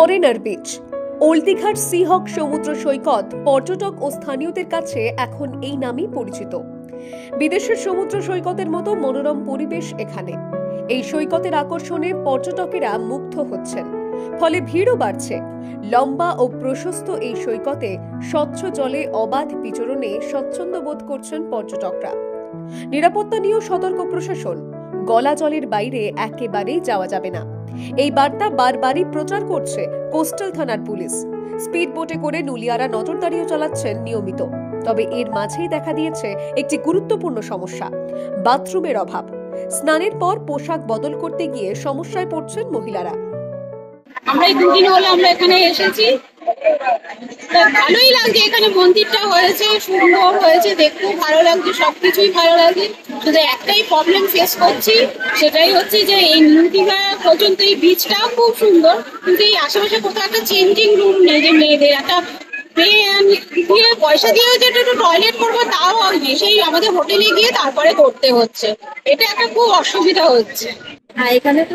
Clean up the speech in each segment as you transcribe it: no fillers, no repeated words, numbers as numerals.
Foreigner beach old দীঘার সিহক সমুদ্র সৈকত পর্যটক ও স্থানীয়দের কাছে এখন এই নামেই পরিচিত। বিদেশের সমুদ্র সৈকতের মতো মনোরম পরিবেশ এখানে। এই সৈকতের আকর্ষণে পর্যটকেরা মুগ্ধ হচ্ছেন, ফলে ভিড়ও বাড়ছে। লম্বা ও প্রশস্ত এই সৈকতে স্বচ্ছ জলে অবাধ বিচরণে স্বচ্ছন্দ বোধ করছেন পর্যটকরা। নিরাপত্তা নিয়েও সতর্ক প্রশাসন, গলা জলের বাইরে একেবারেই যাওয়া যাবে না, এই বার্তা বারবারই প্রচার করছে কোস্টাল থানার পুলিশ। স্পিড বোটে করে নুলিয়ারা নজরদারিও চালাচ্ছেন নিয়মিত। তবে এর মাঝেই দেখা দিয়েছে একটি গুরুত্বপূর্ণ সমস্যা, বাথরুমের অভাব। স্নানের পর পোশাক বদল করতে গিয়ে সমস্যায় পড়ছেন মহিলারা। আমরা এই দুদিন হলো আমরা এখানে এসেছি, ভালোই লাগছে। এখানে মন্দিরটা হয়েছে, সুন্দর হয়েছে, দেখতেও ভালো লাগছে, সবকিছুই ভালো লাগে। শুধু একটাই প্রবলেম ফেস করছি, সেটাই হচ্ছে যে এই নিউ দীঘা পর্যন্ত এই বিচটা খুব সুন্দর, কিন্তু এই আশেপাশে কোথাও একটা চেঞ্জিং রুম নেই, যে মেয়েদের একটা পয়সা দিয়ে হচ্ছে একটু টয়লেট করবো, তাও সেই আমাদের হোটেলে গিয়ে তারপরে করতে হচ্ছে। এটা একটা খুব অসুবিধা হচ্ছে। হ্যাঁ, এখানে তো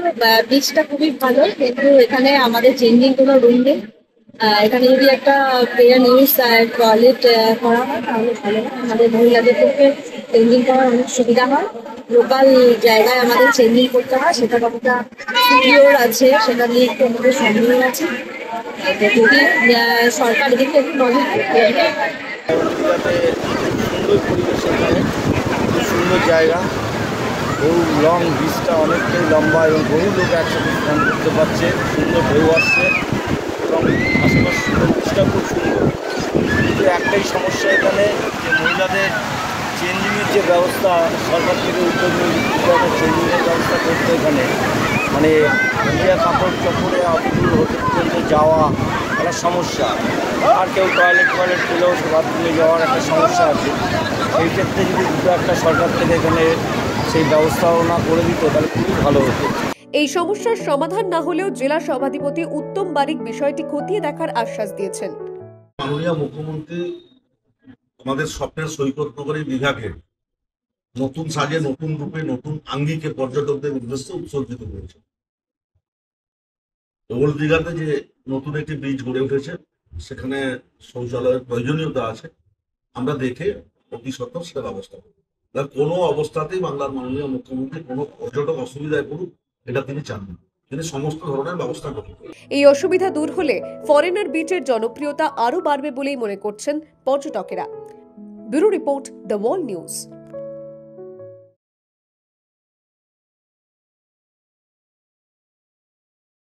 বিচটা খুবই ভালো, কিন্তু এখানে আমাদের চেঞ্জিং কোনো রুম নেই। এখানে যদি একটা প্লেয়ার নিউজ টয়লেট করা হয় তাহলে ভালো হয়। আমাদের মহিলাদের পক্ষে চেঞ্জিং করার অনেক সুবিধা হয়। লোকাল জায়গায় আমাদের চেঞ্জিং করতে হয়, সেটা কতটা সিকিউর আছে সেটা নিয়ে একটু আমাদের সন্দেহ আছে। যদি সরকার এদিকে একটু নজর দেয়। সুন্দর জায়গা, বহু লং বিচটা অনেকটাই লম্বা এবং বহু লোক একসাথে স্নান করতে পারছে, সুন্দর ঢেউ আসছে এবং আশেপাশের বিচটা খুব সুন্দর। কিন্তু একটাই সমস্যা এখানে, যে মহিলাদের চেঞ্জিংয়ের যে ব্যবস্থা সরকার থেকে উদ্যোগ নিয়ে চেঞ্জিংয়ের ব্যবস্থা করতে, এখানে মানে মহিলা কাপড় চোপড়ে অতদূর হোটেল পর্যন্ত যাওয়া একটা সমস্যা। আর কেউ টয়লেট পেলেও বাথরুমে যাওয়ার একটা সমস্যা আছে। সেই ক্ষেত্রে যদি দুটো একটা সরকার থেকে এখানে সেই ব্যবস্থাও না করে দিত তাহলে খুবই ভালো হতো। এই সমস্যার সমাধান না হলেও জেলা সভাধিপতি উত্তম বারিক বিষয়টি খতিয়ে দেখার আশ্বাস দিয়েছেন। মাননীয় মুখ্যমন্ত্রী আমাদের স্বপ্নের সৈকত নগরী দীঘাকে নতুন সাজে, নতুন রূপে, নতুন আঙ্গিকে পর্যটকদের উদ্দেশ্যে উৎসর্গিত করেছে। ওল্ড দীঘাতে যে নতুন একটি ব্রিজ গড়ে উঠেছে, সেখানে শৌচালয়ের প্রয়োজনীয়তা আছে। আমরা দেখে অতি সত্বর সেটা ব্যবস্থা করব। কোনো অবস্থাতেই বাংলার মাননীয় মুখ্যমন্ত্রী কোনো পর্যটক অসুবিধায় পড়ুক, এটা তিনি চান না। তিনি সমস্ত ধরনের ব্যবস্থা করবেন। এই অসুবিধা দূর হলে ফরেনার বিচের জনপ্রিয়তা আরও বাড়বে বলেই মনে করছেন পর্যটকেরা। Bureau report, the wall news.